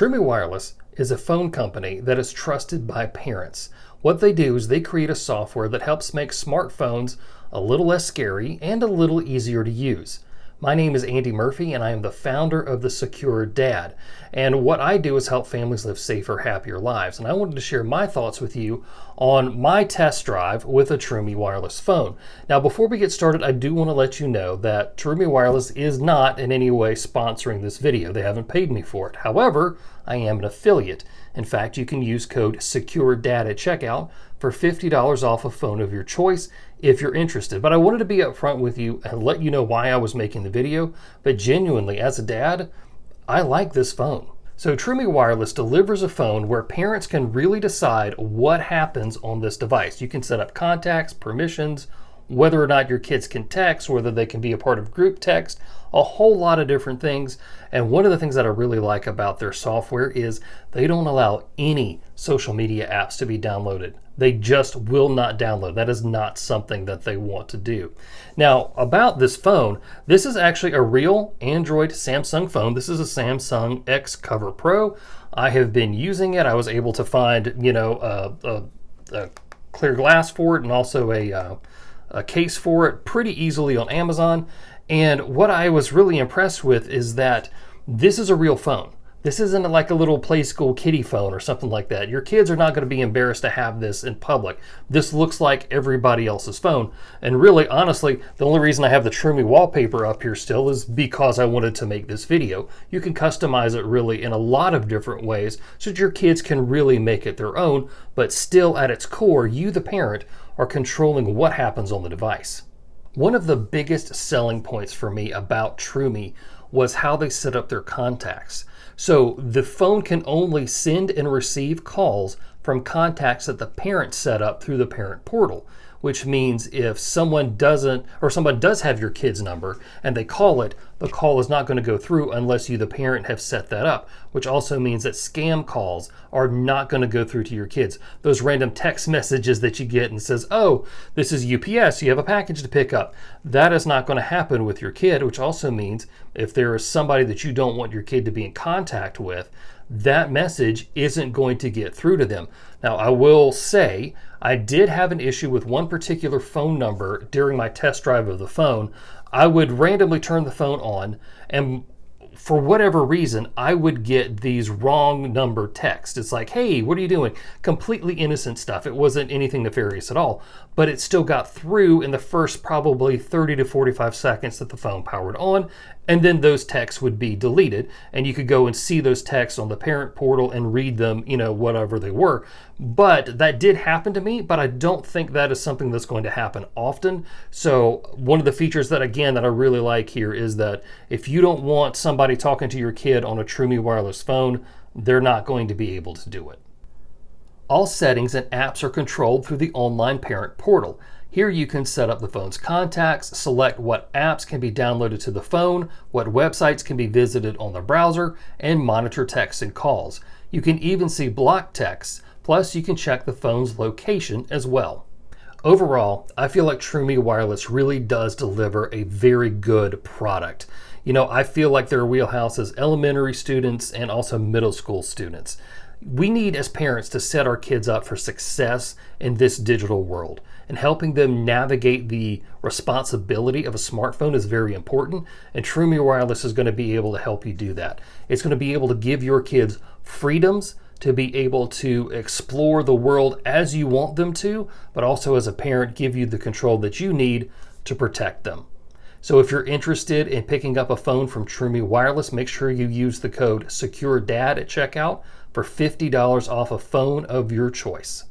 Troomi Wireless is a phone company that is trusted by parents. What they do is they create a software that helps make smartphones a little less scary and a little easier to use. My name is Andy Murphy and I am the founder of THESECUREDAD. And what I do is help families live safer, happier lives. And I wanted to share my thoughts with you on my test drive with a Troomi Wireless phone. Now, before we get started, I do want to let you know that Troomi Wireless is not in any way sponsoring this video. They haven't paid me for it. However, I am an affiliate. In fact, you can use code THESECUREDAD at checkout for $50 off a phone of your choice if you're interested. But I wanted to be upfront with you and let you know why I was making the video. But genuinely, as a dad, I like this phone. So Troomi Wireless delivers a phone where parents can really decide what happens on this device. You can set up contacts, permissions, whether or not your kids can text, whether they can be a part of group text, a whole lot of different things. And one of the things that I really like about their software is they don't allow any social media apps to be downloaded. They just will not download. That is not something that they want to do. Now, about this phone, this is actually a real Android Samsung phone. This is a Samsung X Cover Pro. I have been using it. I was able to find, a clear glass for it and also a case for it pretty easily on Amazon. And what I was really impressed with is that this is a real phone. This isn't like a little play school kiddie phone or something like that. Your kids are not going to be embarrassed to have this in public. This looks like everybody else's phone. And really, honestly, the only reason I have the Troomi wallpaper up here still is because I wanted to make this video. You can customize it really in a lot of different ways so that your kids can really make it their own, but still at its core, you, the parent, are controlling what happens on the device. One of the biggest selling points for me about Troomi was how they set up their contacts. So the phone can only send and receive calls from contacts that the parent set up through the parent portal, which means if someone does have your kid's number and they call it, the call is not going to go through unless you, the parent, have set that up, which also means that scam calls are not going to go through to your kids. Those random text messages that you get and says, oh, this is UPS, you have a package to pick up. That is not going to happen with your kid, which also means if there is somebody that you don't want your kid to be in contact with, that message isn't going to get through to them. Now, I will say I did have an issue with one particular phone number during my test drive of the phone. I would randomly turn the phone on, and for whatever reason, I would get these wrong number texts. It's like, hey, what are you doing? Completely innocent stuff. It wasn't anything nefarious at all, but it still got through in the first probably 30 to 45 seconds that the phone powered on. And then those texts would be deleted and you could go and see those texts on the parent portal and read them, whatever they were. But that did happen to me, but I don't think that is something that's going to happen often. So one of the features that I really like here is that if you don't want somebody talking to your kid on a Troomi Wireless phone, they're not going to be able to do it. All settings and apps are controlled through the online parent portal. Here you can set up the phone's contacts, select what apps can be downloaded to the phone, what websites can be visited on the browser, and monitor texts and calls. You can even see blocked texts, plus you can check the phone's location as well. Overall, I feel like Troomi Wireless really does deliver a very good product. I feel like their wheelhouse is elementary students and also middle school students. We need as parents to set our kids up for success in this digital world, and helping them navigate the responsibility of a smartphone is very important, and Troomi Wireless is going to be able to help you do that. It's going to be able to give your kids freedoms to be able to explore the world as you want them to, but also as a parent give you the control that you need to protect them. So if you're interested in picking up a phone from Troomi Wireless, make sure you use the code THESECUREDAD at checkout for $50 off a phone of your choice.